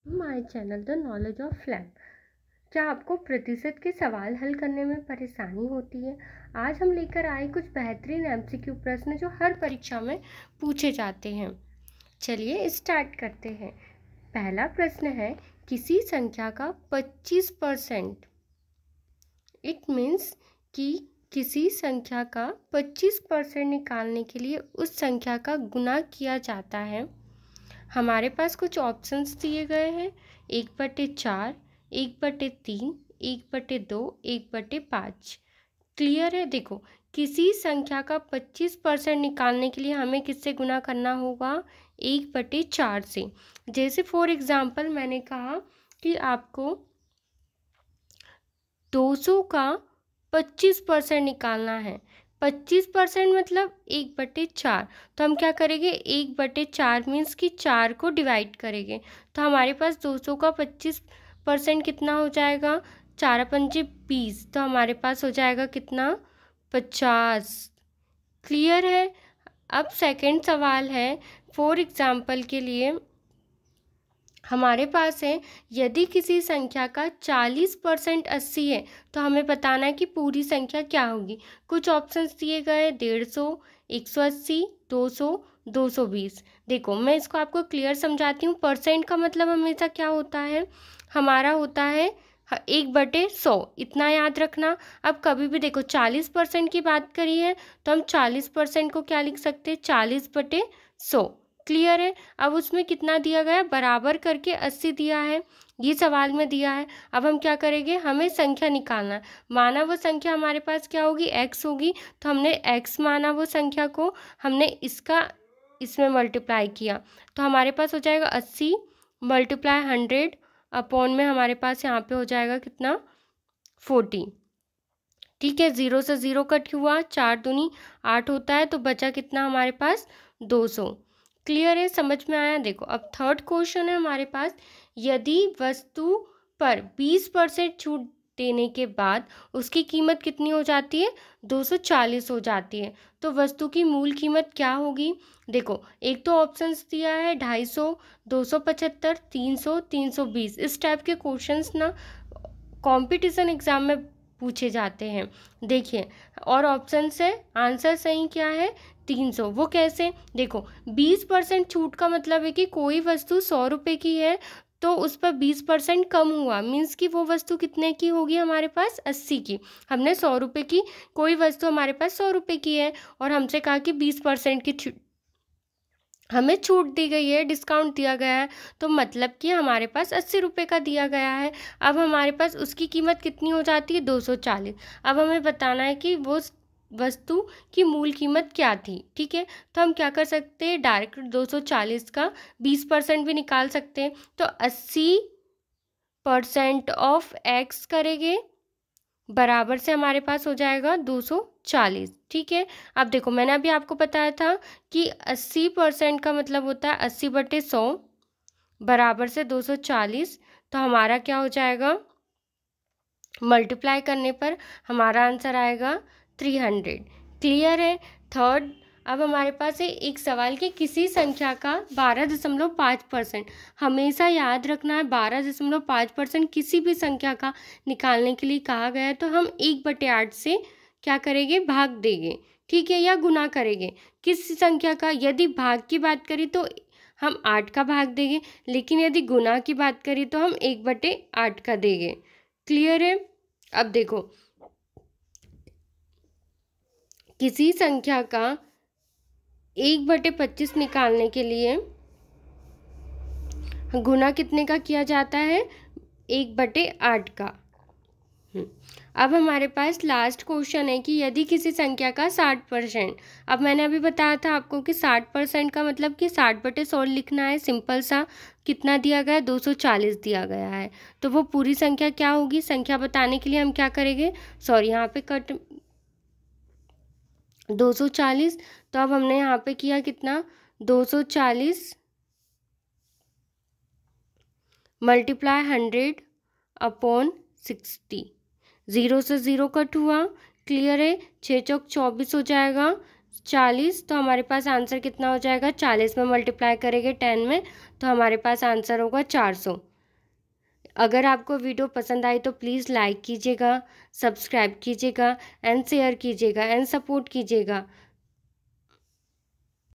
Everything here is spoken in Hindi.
My channel the knowledge of lab. क्या आपको प्रतिशत के सवाल हल करने में परेशानी होती है? आज हम लेकर आए कुछ बेहतरीन एमसीक्यू प्रश्न जो हर परीक्षा में पूछे जाते हैं। चलिए स्टार्ट करते हैं। पहला प्रश्न है, किसी संख्या का 25%, इट मीन्स कि किसी संख्या का 25% निकालने के लिए उस संख्या का गुना किया जाता है। हमारे पास कुछ ऑप्शंस दिए गए हैं, 1/4, 1/3, 1/2, 1/5। क्लियर है? देखो, किसी संख्या का 25% निकालने के लिए हमें किससे गुना करना होगा? 1/4 से। जैसे फॉर एग्जाम्पल मैंने कहा कि आपको 200 का 25% निकालना है। 25% मतलब 1/4। तो हम क्या करेंगे? 1/4 मीन्स कि 4 को डिवाइड करेंगे। तो हमारे पास 200 का 25% कितना हो जाएगा? 4 पंजे 20। तो हमारे पास हो जाएगा कितना? 50। क्लियर है? अब सेकंड सवाल है, फॉर एग्जाम्पल के लिए हमारे पास है, यदि किसी संख्या का 40% 80 है तो हमें बताना है कि पूरी संख्या क्या होगी। कुछ ऑप्शंस दिए गए, 150, 180, 200, 220। देखो, मैं इसको आपको क्लियर समझाती हूँ। परसेंट का मतलब हमेशा क्या होता है? हमारा होता है 1/100। इतना याद रखना। अब कभी भी देखो 40% की बात करी है तो हम 40% को क्या लिख सकते हैं? 40/100। क्लियर है? अब उसमें कितना दिया गया? बराबर करके 80 दिया है, ये सवाल में दिया है। अब हम क्या करेंगे? हमें संख्या निकालना है। माना वो संख्या हमारे पास क्या होगी? x होगी। तो हमने x माना वो संख्या को, हमने इसका इसमें मल्टीप्लाई किया। तो हमारे पास हो जाएगा 80 × 100 अपॉन में हमारे पास यहाँ पे हो जाएगा कितना? 40। ठीक है, 0 से 0 कट हुआ, 4 दूनी 8 होता है, तो बचा कितना हमारे पास? 200। क्लियर है? समझ में आया? देखो, अब थर्ड क्वेश्चन है हमारे पास, यदि वस्तु पर 20% छूट देने के बाद उसकी कीमत कितनी हो जाती है? 240 हो जाती है। तो वस्तु की मूल कीमत क्या होगी? देखो, एक तो ऑप्शंस दिया है 250, 275, 300, 320। इस टाइप के क्वेश्चंस ना कंपटीशन एग्जाम में पूछे जाते हैं। देखिए, और ऑप्शन से आंसर सही क्या है? 300। वो कैसे? देखो, 20% छूट का मतलब है कि कोई वस्तु 100 रुपये की है तो उस पर 20% कम हुआ, मीन्स कि वो वस्तु कितने की होगी हमारे पास? 80 की। हमने 100 रुपये की कोई वस्तु हमारे पास 100 रुपये की है और हमसे कहा कि 20% की हमें छूट दी गई है, डिस्काउंट दिया गया है, तो मतलब कि हमारे पास 80 रुपये का दिया गया है। अब हमारे पास उसकी कीमत कितनी हो जाती है? 240। अब हमें बताना है कि वो वस्तु की मूल कीमत क्या थी। ठीक है, तो हम क्या कर सकते हैं? डायरेक्ट 240 का 20% भी निकाल सकते हैं। तो 80% ऑफ x करेंगे, बराबर से हमारे पास हो जाएगा 240। ठीक है, अब देखो, मैंने अभी आपको बताया था कि 80% का मतलब होता है 80/100 बराबर से 240। तो हमारा क्या हो जाएगा? मल्टीप्लाई करने पर हमारा आंसर आएगा 300। क्लियर है? थर्ड, अब हमारे पास है एक सवाल कि किसी संख्या का 12.5%, हमेशा याद रखना है 12.5% किसी भी संख्या का निकालने के लिए कहा गया है तो हम 1/8 से क्या करेंगे? भाग देंगे। ठीक है, या गुना करेंगे। किस संख्या का? यदि भाग की बात करें तो हम 8 का भाग देंगे, लेकिन यदि गुना की बात करें तो हम 1/8 का देंगे। क्लियर है? अब देखो, किसी संख्या का 1/25 निकालने के लिए गुना कितने का किया जाता है? 1/8 का। अब हमारे पास लास्ट क्वेश्चन है कि यदि किसी संख्या का 60%, अब मैंने अभी बताया था आपको कि 60% का मतलब कि 60/100 लिखना है। सिंपल सा, कितना दिया गया है? 240 दिया गया है। तो वो पूरी संख्या क्या होगी? संख्या बताने के लिए हम क्या करेंगे? सॉरी, यहाँ पे कट 240। तो अब हमने यहाँ पे किया कितना? 240 × 100 अपॉन 60। 0 से 0 कट हुआ। क्लियर है? 6 चौक 24 हो जाएगा, 40। तो हमारे पास आंसर कितना हो जाएगा? 40 में मल्टीप्लाई करेंगे 10 में तो हमारे पास आंसर होगा 400। अगर आपको वीडियो पसंद आई तो प्लीज़ लाइक कीजिएगा, सब्सक्राइब कीजिएगा एंड शेयर कीजिएगा एंड सपोर्ट कीजिएगा।